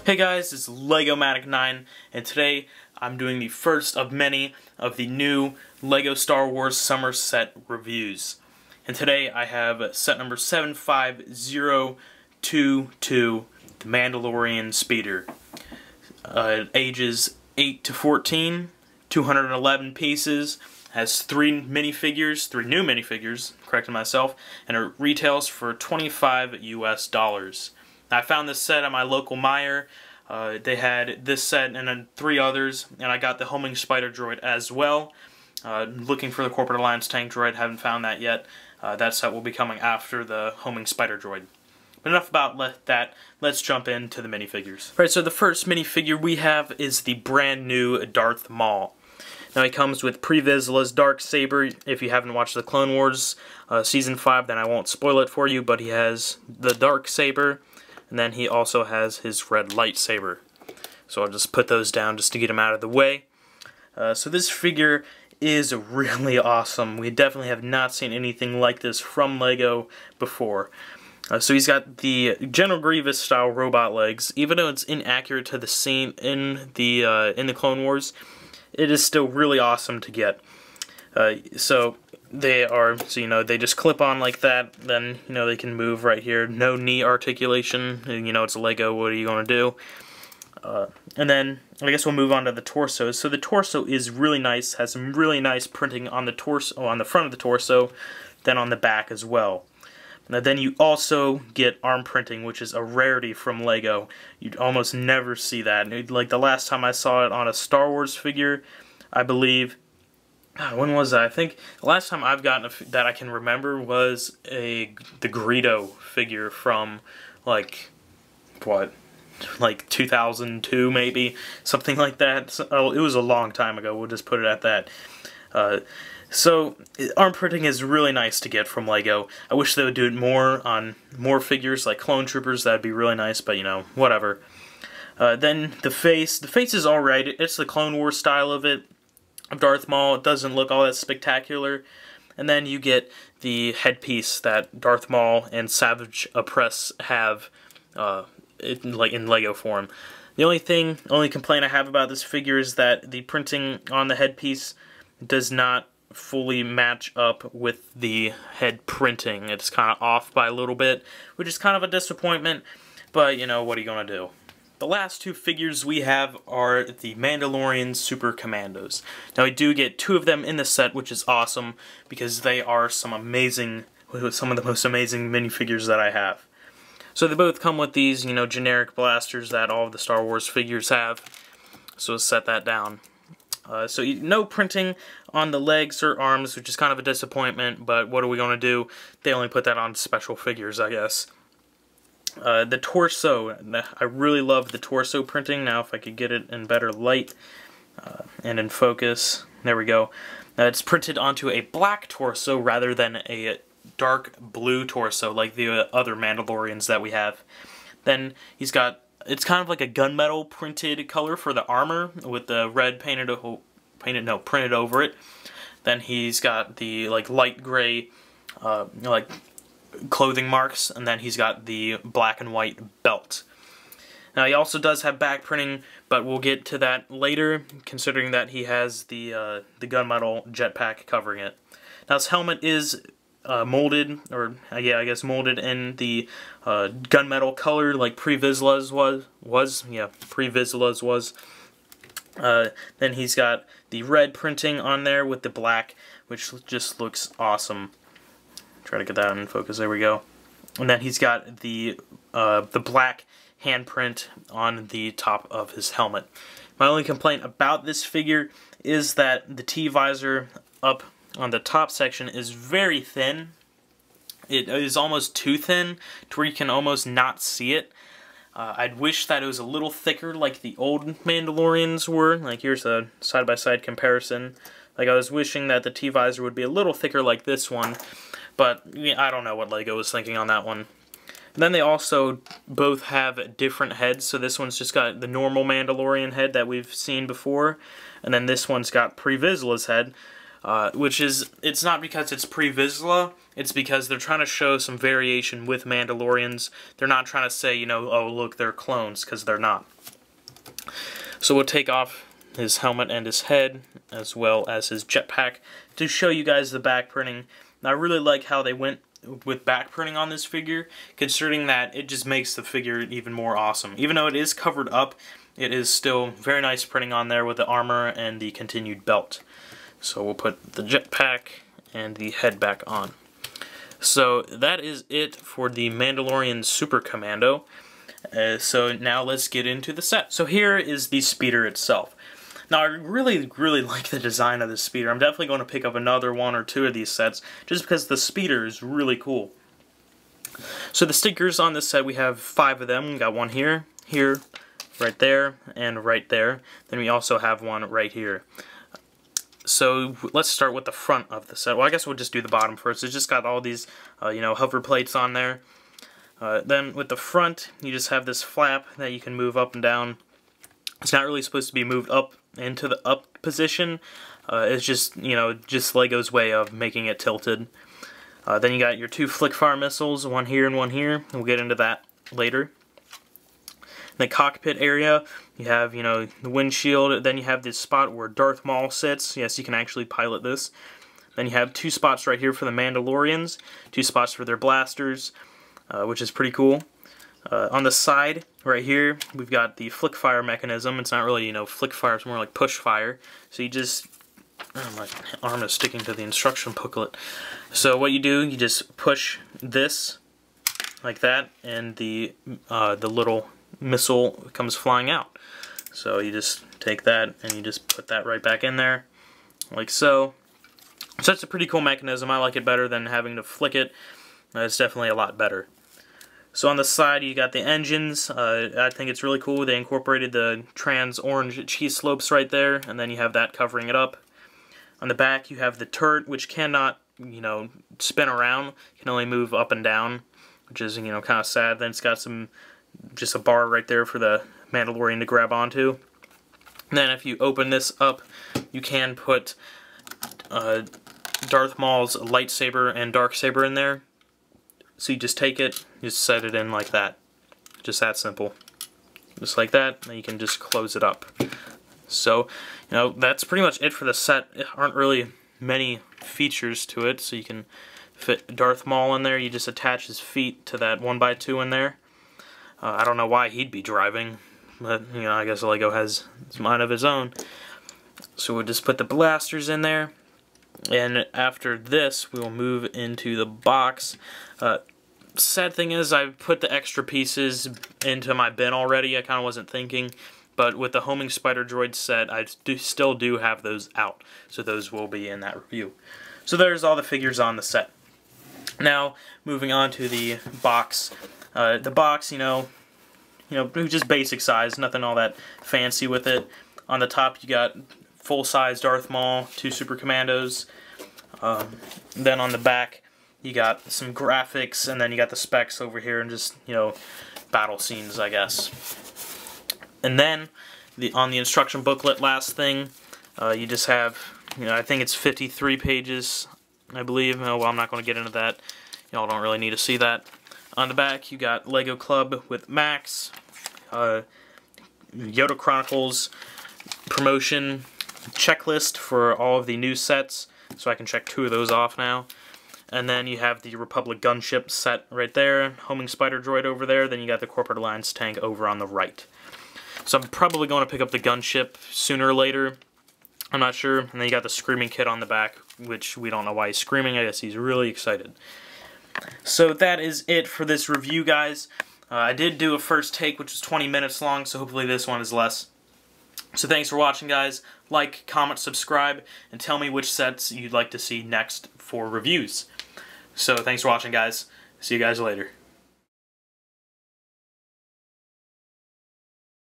Hey guys, it's Legomatic 9, and today I'm doing the first of many of the new LEGO Star Wars Summer Set reviews. And today I have set number 75022, the Mandalorian Speeder. Ages 8 to 14, 211 pieces, has three new minifigures, correcting myself, and it retails for $25 US. I found this set at my local Meijer. They had this set and then 3 others, and I got the homing spider droid as well. Looking for the Corporate Alliance tank droid, haven't found that yet. That set will be coming after the homing spider droid. But enough about that, let's jump into the minifigures. Right, so the first minifigure we have is the brand new Darth Maul. Now he comes with Pre-Vizsla's Darksaber. If you haven't watched the Clone Wars Season 5, then I won't spoil it for you, but he has the Darksaber. And then he also has his red lightsaber. So I'll just put those down just to get him out of the way. So this figure is really awesome. We definitely have not seen anything like this from LEGO before. So he's got the General Grievous style robot legs. Even though it's inaccurate to the scene in the Clone Wars, it is still really awesome to get. They just clip on like that, then, they can move right here. No knee articulation, it's LEGO, what are you going to do? And then, I guess we'll move on to the torso. So the torso is really nice, has some really nice printing on the torso, on the front of the torso, then on the back as well. Now then you also get arm printing, which is a rarity from LEGO. You'd almost never see that. Like the last time I saw it on a Star Wars figure, I believe, when was that? I think the last time I've gotten that I can remember was the Greedo figure from, like 2002 maybe? Something like that. So, it was a long time ago, we'll just put it at that. So, arm printing is really nice to get from LEGO. I wish they would do it more on more figures like Clone Troopers, that'd be really nice, but whatever. Then the face is alright, it's the Clone Wars style of Darth Maul. It doesn't look all that spectacular. And then you get the headpiece that Darth Maul and Savage Opress have in LEGO form. The only complaint I have about this figure is that the printing on the headpiece does not fully match up with the head printing. It's kind of off by a little bit, which is kind of a disappointment, but what are you going to do? The last 2 figures we have are the Mandalorian Super Commandos. Now we do get 2 of them in the set, which is awesome, because they are some of the most amazing minifigures that I have. So they both come with these, generic blasters that all of the Star Wars figures have. So let's set that down. So no printing on the legs or arms, which is kind of a disappointment, but what are we going to do? They only put that on special figures, I guess. The torso, I really love the torso printing. Now if I could get it in better light and in focus, there we go. It's printed onto a black torso rather than a dark blue torso like the other Mandalorians that we have. Then it's kind of like a gunmetal printed color for the armor with the red printed over it. Then he's got the light gray clothing marks, and then he's got the black and white belt. Now he also does have back printing, but we'll get to that later, considering that he has the gunmetal jetpack covering it. Now his helmet is molded, or I guess molded in the gunmetal color like Pre-Vizsla's was. Pre-Vizsla's was. Then he's got the red printing on there with the black, which just looks awesome. Try to get that in focus, there we go. And then he's got the black handprint on the top of his helmet. My only complaint about this figure is that the T-visor up on the top section is very thin. It is almost too thin to where you can almost not see it. I'd wish that it was a little thicker like the old Mandalorians were. Like here's a side-by-side comparison. Like I was wishing that the T-visor would be a little thicker like this one. But I don't know what LEGO was thinking on that one. And then they also both have different heads. So this one's just got the normal Mandalorian head that we've seen before. And then this one's got Pre-Vizsla's head. which is, it's not because it's pre-Vizsla, it's because they're trying to show some variation with Mandalorians. They're not trying to say, you know, oh look, they're clones, because they're not. So we'll take off his helmet and his head, as well as his jetpack, to show you guys the back printing. Now, I really like how they went with back printing on this figure, considering that it just makes the figure even more awesome. Even though it is covered up, it is still very nice printing on there with the armor and the continued belt. So we'll put the jetpack and the head back on. So that is it for the Mandalorian Super Commando. So now let's get into the set. So here is the speeder itself. Now, I really like the design of this speeder. I'm definitely going to pick up another one or two of these sets, just because the speeder is really cool. So the stickers on this set, we have 5 of them. We got one here, here, right there, and right there. Then we also have one right here. So let's start with the front of the set. Well, I guess we'll just do the bottom first. It's just got all these, you know, hover plates on there. Then with the front, you just have this flap that you can move up and down. It's not really supposed to be moved up into the up position. It's just, you know, just Lego's way of making it tilted. Then you got your 2 flick fire missiles, one here and one here. We'll get into that later. In the cockpit area, you have, you know, the windshield. Then you have this spot where Darth Maul sits. Yes, you can actually pilot this. Then you have 2 spots right here for the Mandalorians, 2 spots for their blasters, which is pretty cool. On the side, right here, we've got the flick fire mechanism. It's not really, you know, flick fire, it's more like push fire. So you just, oh, my arm is sticking to the instruction booklet. So what you do, you just push this, like that, and the little missile comes flying out. So you just take that, and you just put that right back in there, like so. So that's a pretty cool mechanism. I like it better than having to flick it. It's definitely a lot better. So on the side, you got the engines. I think it's really cool. They incorporated the trans orange cheese slopes right there, and then you have that covering it up. On the back, you have the turret, which cannot, you know, spin around. It can only move up and down, which is, you know, kind of sad. Then it's got just a bar right there for the Mandalorian to grab onto. And then if you open this up, you can put Darth Maul's lightsaber and darksaber in there. So you just take it, just set it in like that. Just that simple. Just like that, and you can just close it up. So, you know, that's pretty much it for the set. There aren't really many features to it, so you can fit Darth Maul in there. You just attach his feet to that 1x2 in there. I don't know why he'd be driving, but, you know, I guess Lego has its mind of its own. So we'll just put the blasters in there. And after this, we will move into the box. Sad thing is, I put the extra pieces into my bin already. I kind of wasn't thinking. But with the Homing Spider Droid set, I still do have those out. So those will be in that review. So there's all the figures on the set. Now, moving on to the box. The box, you know, just basic size. Nothing all that fancy with it. On the top, you got full-size Darth Maul, 2 Super Commandos. Then on the back, you got some graphics, and then you got the specs over here, and just, you know, battle scenes, I guess. And then, on the instruction booklet, last thing, you just have, you know, I think it's 53 pages, I believe. Oh, well, I'm not going to get into that. Y'all don't really need to see that. On the back, you got Lego Club with Max, Yoda Chronicles promotion checklist for all of the new sets, so I can check 2 of those off now. And then you have the Republic gunship set right there, Homing Spider Droid over there, then you got the Corporate Alliance tank over on the right. So I'm probably going to pick up the gunship sooner or later. I'm not sure. And then you got the Screaming Kid on the back, which we don't know why he's screaming. I guess he's really excited. So that is it for this review, guys. I did do a first take, which was 20 minutes long, so hopefully this one is less. So thanks for watching, guys. Like, comment, subscribe, and tell me which sets you'd like to see next for reviews. So thanks for watching, guys. See you guys later.